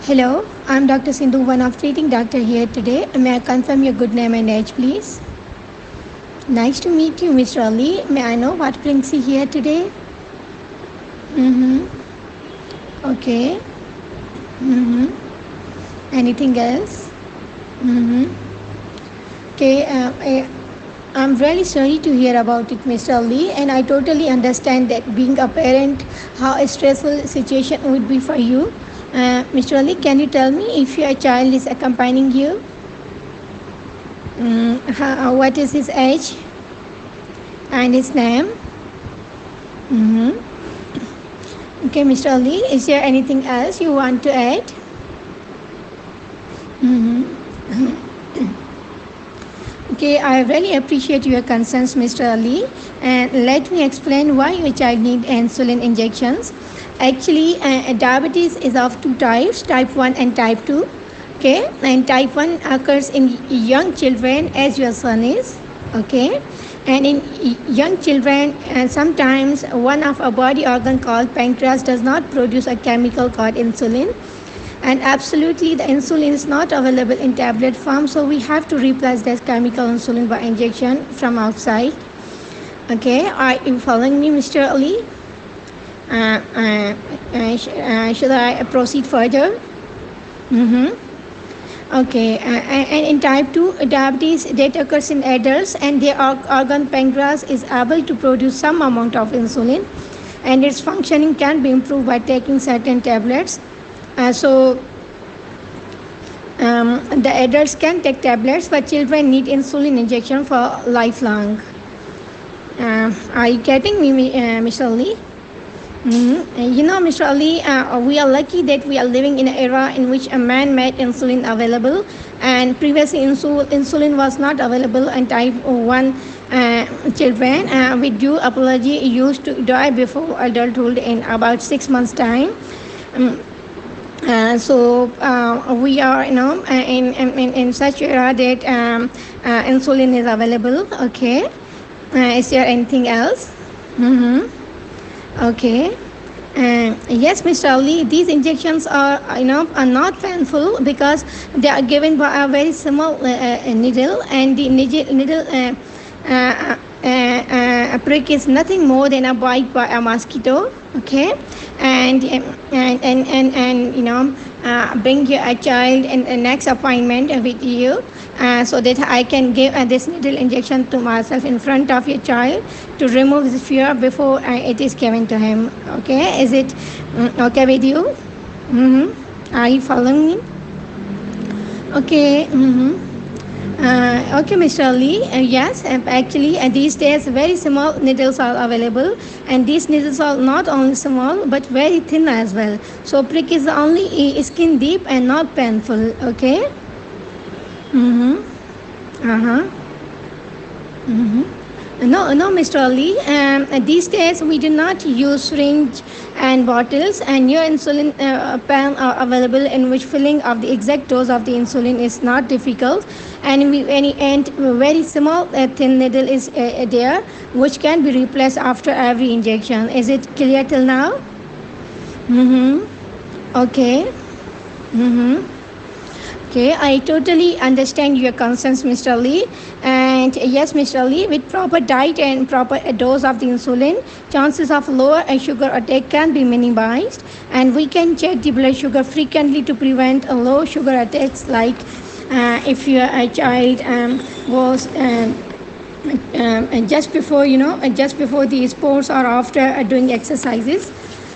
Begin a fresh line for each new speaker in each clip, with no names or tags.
Hello, I'm Dr. Sindhu, one of treating doctor here today. May I confirm your good name and age, please? Nice to meet you, Mr. Ali. May I know what brings you here today? Mm-hmm. Okay. Mm-hmm. Anything else? Mm-hmm. Okay. I'm really sorry to hear about it, Mr. Ali, and I totally understand that being a parent, how a stressful situation would be for you. Mr. Ali, can you tell me if your child is accompanying you? What is his age and his name? Mm-hmm. Okay, Mr. Ali, is there anything else you want to add? Mm-hmm. Okay, I really appreciate your concerns, Mr. Ali, and let me explain why your child needs insulin injections. Actually, diabetes is of two types, type 1 and type 2. Okay, and type 1 occurs in young children as your son is. Okay, and in young children, sometimes one of a body organ called pancreas does not produce a chemical called insulin. And absolutely, the insulin is not available in tablet form, so we have to replace this chemical insulin by injection from outside. Okay, are you following me, Mr. Ali? Should I proceed further? Mm-hmm. Okay, and in type 2 diabetes that occurs in adults, and their organ pancreas is able to produce some amount of insulin, and its functioning can be improved by taking certain tablets. The adults can take tablets, but children need insulin injection for lifelong. Are you getting me, Mr. Ali? Mm-hmm. You know, Mr. Ali, we are lucky that we are living in an era in which a man-made insulin available, and previously insulin was not available in type 1 children. With due apology, used to die before adulthood in about 6 months' time. We are, in such era that insulin is available. Okay, is there anything else? Mm-hmm. Okay. Yes, Mr. Ali, these injections are not painful because they are given by a very small needle, and the needle prick is nothing more than a bite by a mosquito. Okay, and bring your child in the next appointment with you, so that I can give this needle injection to myself in front of your child to remove the fear before it is given to him. Okay, is it okay with you? Mm-hmm. Are you following me? Okay. Mm-hmm. Okay, Mr. Ali. Yes, actually, these days very small needles are available, and these needles are not only small but very thin as well. So prick is only skin deep and not painful. Okay. Mm-hmm. Uh-huh. Mm-hmm. No, Mr. Ali. These days we do not use syringe and bottles, and new insulin pen are available in which filling of the exact dose of the insulin is not difficult, and very small thin needle is there, which can be replaced after every injection. Is it clear till now? Mm-hmm. Okay. Mm-hmm. Okay, I totally understand your concerns, Mr. Ali. And yes, Mr. Ali, with proper diet and proper dose of the insulin, chances of lower sugar attack can be minimized. And we can check the blood sugar frequently to prevent low sugar attacks, like if your child was just before the sports or after doing exercises.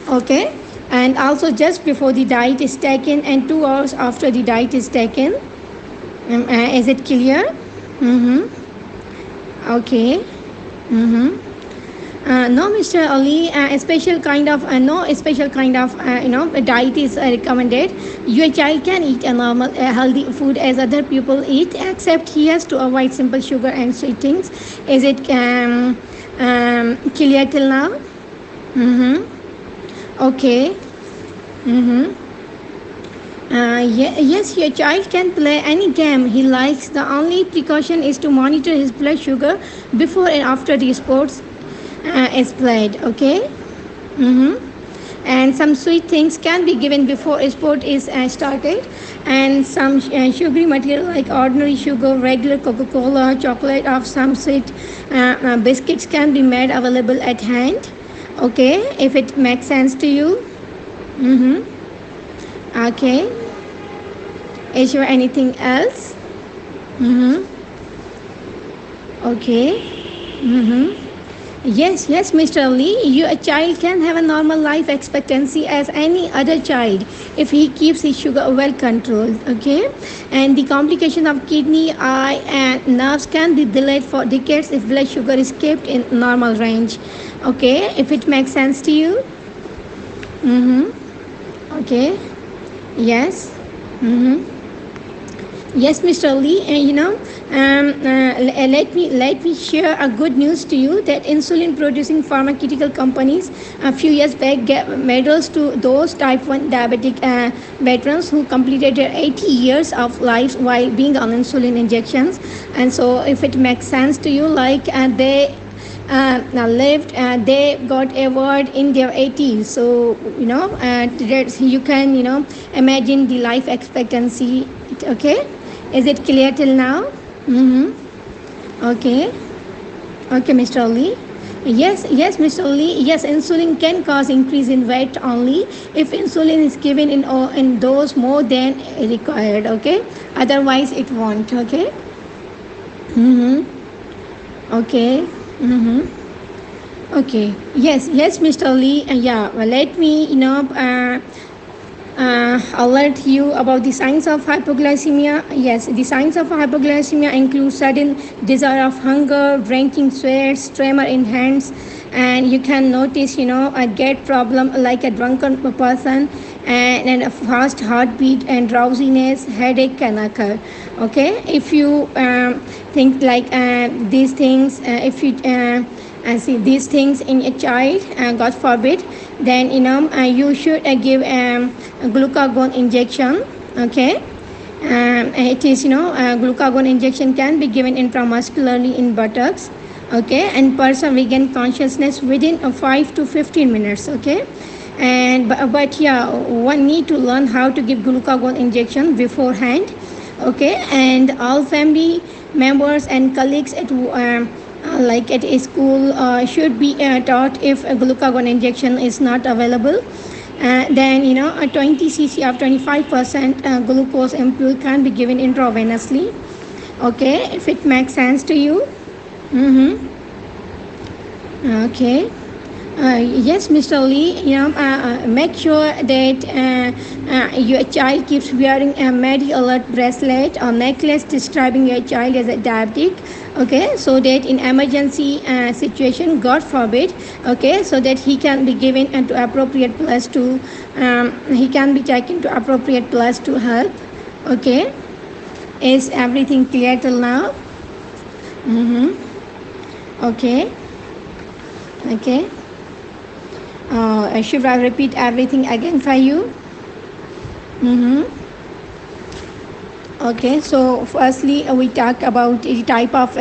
Okay. And also just before the diet is taken and 2 hours after the diet is taken. Is it clear? Mm-hmm. Okay. Mm-hmm. No, Mr. Ali, no special kind of diet is recommended. Your child can eat a normal healthy food as other people eat, except he has to avoid simple sugar and sweet things. Is it clear till now? Mm-hmm. Okay. Mm-hmm. Yes, your child can play any game he likes. The only precaution is to monitor his blood sugar before and after the sports is played. Okay. Mm-hmm. and some sweet things can be given before a sport is started, and some sugary material like ordinary sugar, regular Coca-Cola, chocolate, or some sweet biscuits can be made available at hand. Okay, if it makes sense to you. Okay, is there anything else? Okay. Yes, yes, Mr. Lee, your child can have a normal life expectancy as any other child if he keeps his sugar well controlled. Okay, and the complication of kidney, eye, and nerves can be delayed for decades if blood sugar is kept in normal range. Okay, if it makes sense to you. Okay. Yes. Yes, Mr. Lee, let me share a good news to you that insulin-producing pharmaceutical companies a few years back gave medals to those type 1 diabetic veterans who completed their 80 years of life while being on insulin injections. And so, if it makes sense to you, like they lived, they got award in their 80s. So you can imagine the life expectancy. Okay, is it clear till now? Okay. Okay, Mr. Lee. Yes, Mr. Lee. Yes, insulin can cause increase in weight only if insulin is given in dose more than required. Okay, otherwise it won't. Okay. Okay. Okay. Yes, Mr. Lee. Let me alert you about the signs of hypoglycemia. Yes, the signs of hypoglycemia include sudden desire of hunger, drinking sweats, tremor in hands, and you can notice a gait problem like a drunken person, and a fast heartbeat and drowsiness, headache can occur. Okay, if you think like these things, if you see these things in a child, God forbid, then you should give a glucagon injection. Okay, it is glucagon injection can be given intramuscularly in buttocks. Okay, and person regain consciousness within 5 to 15 minutes. Okay, and but one need to learn how to give glucagon injection beforehand. Okay, and all family members and colleagues at like at a school should be taught if a glucagon injection is not available. Then a 20 cc of 25% glucose ampoule can be given intravenously. Okay, if it makes sense to you. Okay. Yes, Mr. Lee, make sure that your child keeps wearing a Medi-Alert bracelet or necklace describing your child as a diabetic. Okay, so that in emergency situation, God forbid, okay, so that he can be given to appropriate place to, he can be taken to appropriate place to help. Okay, is everything clear till now? Okay. Okay. Should I repeat everything again for you? Okay, so firstly we talk about the type of